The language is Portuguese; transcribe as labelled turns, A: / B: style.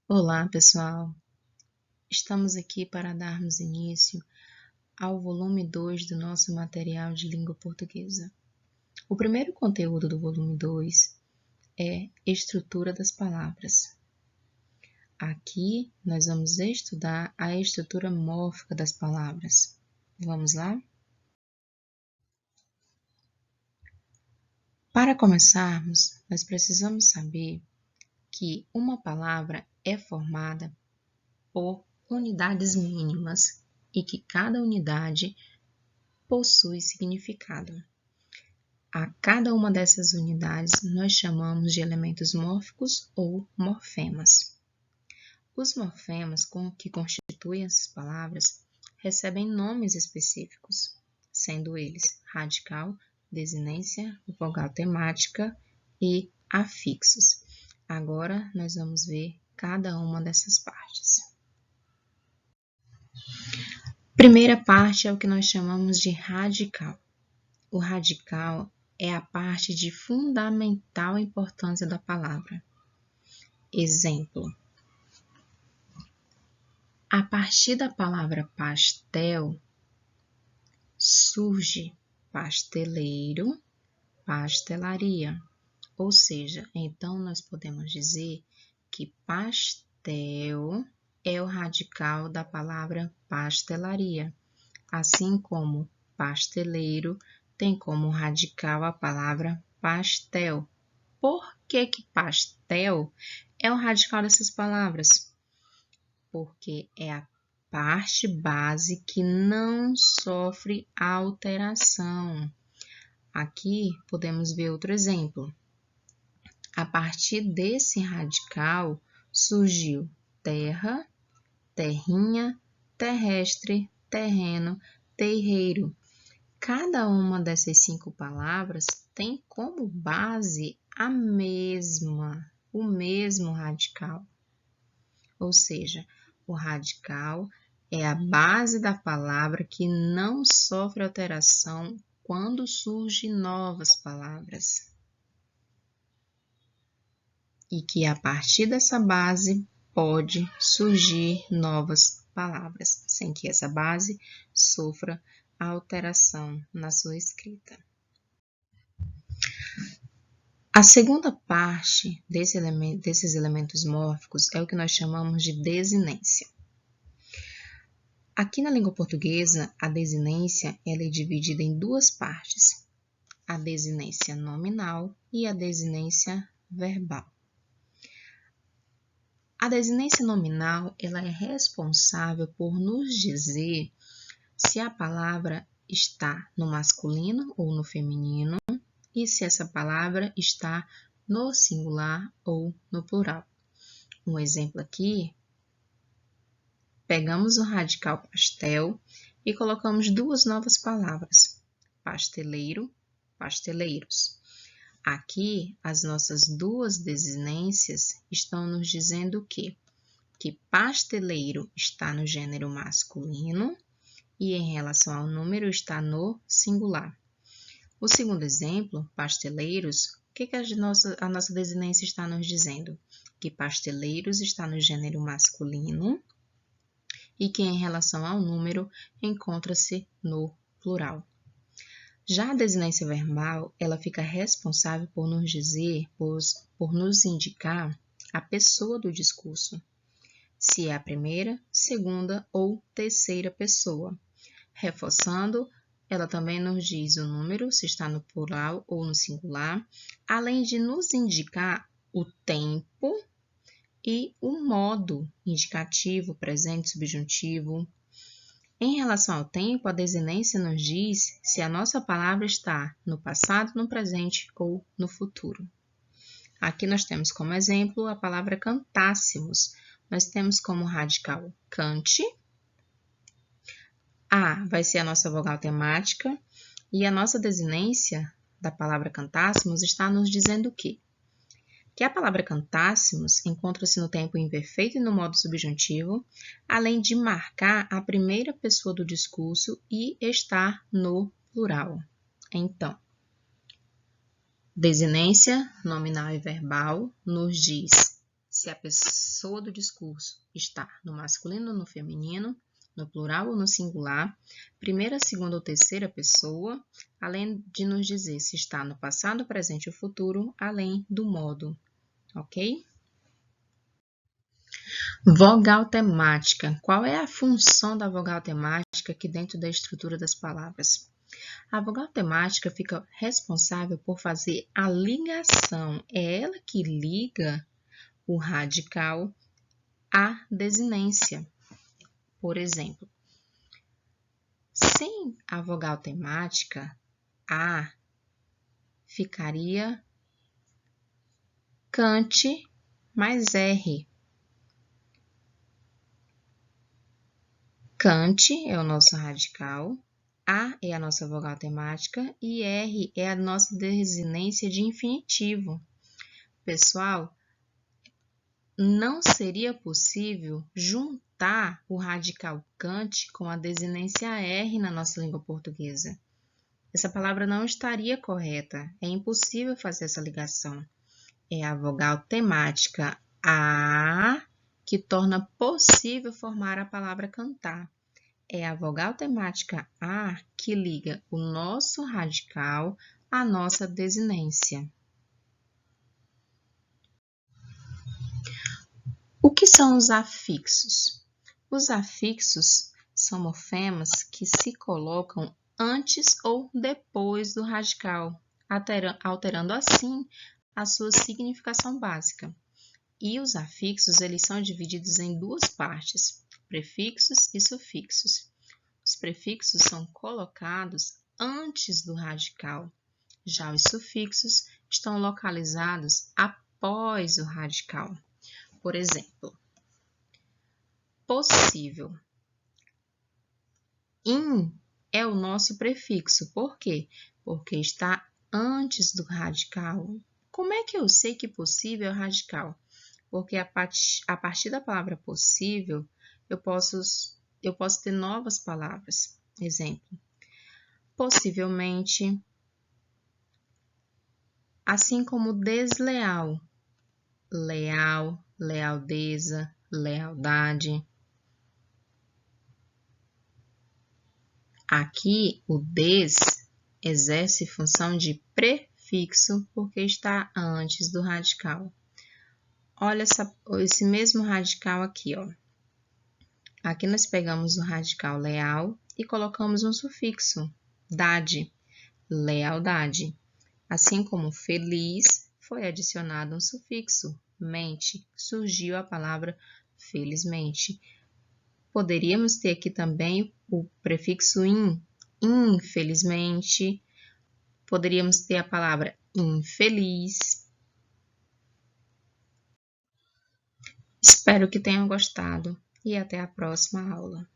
A: Olá, pessoal! Estamos aqui para darmos início ao volume 2 do nosso material de língua portuguesa. O primeiro conteúdo do volume 2 é estrutura das palavras. Aqui nós vamos estudar a estrutura mórfica das palavras. Vamos lá? Para começarmos, nós precisamos saber que uma palavra é formada por unidades mínimas e que cada unidade possui significado. A cada uma dessas unidades nós chamamos de elementos mórficos ou morfemas. Os morfemas que constituem essas palavras recebem nomes específicos, sendo eles radical, desinência, vogal temática e afixos. Agora nós vamos ver cada uma dessas partes. Primeira parte é o que nós chamamos de radical. O radical é a parte de fundamental importância da palavra. Exemplo: a partir da palavra pastel, surge pasteleiro, pastelaria. Ou seja, então nós podemos dizer que pastel é o radical da palavra pastelaria, assim como pasteleiro tem como radical a palavra pastel. Por que pastel é o radical dessas palavras? Porque é a parte base que não sofre alteração. Aqui podemos ver outro exemplo. A partir desse radical surgiu terra, terrinha, terrestre, terreno, terreiro. Cada uma dessas 5 palavras tem como base o mesmo radical. Ou seja, o radical é a base da palavra que não sofre alteração quando surgem novas palavras. E que a partir dessa base pode surgir novas palavras, sem que essa base sofra alteração na sua escrita. A segunda parte desses elementos mórficos é o que nós chamamos de desinência. Aqui na língua portuguesa, a desinência ela é dividida em 2 partes, a desinência nominal e a desinência verbal. A desinência nominal ela é responsável por nos dizer se a palavra está no masculino ou no feminino e se essa palavra está no singular ou no plural. Um exemplo aqui, pegamos o radical pastel e colocamos 2 novas palavras, pasteleiro, pasteleiros. Aqui, as nossas 2 desinências estão nos dizendo o quê? Que pasteleiro está no gênero masculino e em relação ao número está no singular. O segundo exemplo, pasteleiros, o que a nossa desinência está nos dizendo? Que pasteleiros está no gênero masculino e que em relação ao número encontra-se no plural. Já a desinência verbal, ela fica responsável por nos dizer, por nos indicar a pessoa do discurso, se é a primeira, segunda ou terceira pessoa. Reforçando, ela também nos diz o número, se está no plural ou no singular, além de nos indicar o tempo e o modo indicativo, presente, subjuntivo. Em relação ao tempo, a desinência nos diz se a nossa palavra está no passado, no presente ou no futuro. Aqui nós temos como exemplo a palavra cantássemos. Nós temos como radical cante. A vai ser a nossa vogal temática e a nossa desinência da palavra cantássemos está nos dizendo o quê? Que a palavra cantássemos encontra-se no tempo imperfeito e no modo subjuntivo, além de marcar a primeira pessoa do discurso e estar no plural. Então, desinência nominal e verbal nos diz se a pessoa do discurso está no masculino ou no feminino, no plural ou no singular, primeira, segunda ou terceira pessoa, além de nos dizer se está no passado, presente ou futuro, além do modo, ok? Vogal temática. Qual é a função da vogal temática aqui dentro da estrutura das palavras? A vogal temática fica responsável por fazer a ligação. É ela que liga o radical à desinência. Por exemplo, sem a vogal temática, A ficaria cante mais R. Cante é o nosso radical, A é a nossa vogal temática e R é a nossa desinência de infinitivo. Pessoal, não seria possível juntar o radical cante com a desinência R na nossa língua portuguesa. Essa palavra não estaria correta, é impossível fazer essa ligação. É a vogal temática A que torna possível formar a palavra cantar. É a vogal temática A que liga o nosso radical à nossa desinência. O que são os afixos? Os afixos são morfemas que se colocam antes ou depois do radical, alterando assim a sua significação básica. E os afixos, eles são divididos em duas partes, prefixos e sufixos. Os prefixos são colocados antes do radical, já os sufixos estão localizados após o radical. Por exemplo, possível. In é o nosso prefixo. Por quê? Porque está antes do radical. Como é que eu sei que possível é o radical? Porque a partir da palavra possível, eu posso ter novas palavras. Exemplo, possivelmente, assim como desleal, leal, lealdeza, lealdade. Aqui, o des exerce função de prefixo porque está antes do radical. Olha esse mesmo radical aqui, ó. Aqui nós pegamos o radical leal e colocamos um sufixo, dade, lealdade. Assim como feliz, foi adicionado um sufixo, mente, surgiu a palavra felizmente. Poderíamos ter aqui também o prefixo in, infelizmente. Poderíamos ter a palavra infeliz. Espero que tenham gostado e até a próxima aula.